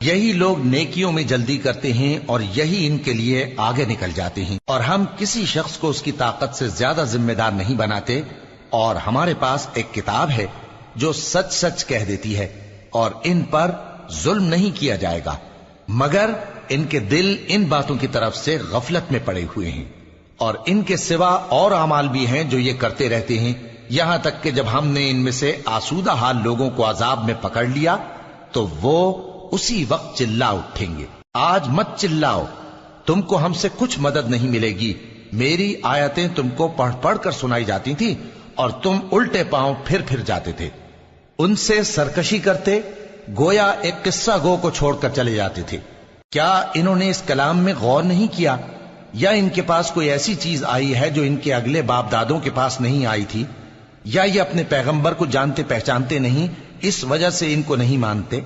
یہی لوگ نیکیوں میں جلدی کرتے ہیں اور یہی ان کے لیے آگے نکل جاتے ہیں، اور ہم کسی شخص کو اس کی طاقت سے زیادہ ذمہ دار نہیں بناتے، اور ہمارے پاس ایک کتاب ہے جو سچ سچ کہہ دیتی ہے، اور ان پر ظلم نہیں کیا جائے گا، مگر ان کے دل ان باتوں کی طرف سے غفلت میں پڑے ہوئے ہیں، اور ان کے سوا اور اعمال بھی ہیں جو یہ کرتے رہتے ہیں، یہاں تک کہ جب ہم نے ان میں سے آسودہ حال لوگوں کو عذاب میں پکڑ لیا تو وہ اسی وقت چلا اٹھیں گے۔ آج مت چلاؤ، تم کو ہم سے کچھ مدد نہیں ملے گی، میری آیتیں تم کو پڑھ پڑھ کر سنائی جاتی تھی اور تم الٹے پاؤں پھر جاتے تھے، ان سے سرکشی کرتے، گویا ایک قصہ گو کو چھوڑ کر چلے جاتے تھے۔ کیا انہوں نے اس کلام میں غور نہیں کیا، یا ان کے پاس کوئی ایسی چیز آئی ہے جو ان کے اگلے باپ دادوں کے پاس نہیں آئی تھی، یا یہ اپنے پیغمبر کو جانتے پہچانتے نہیں، اس وجہ سے ان کو نہیں مانتے؟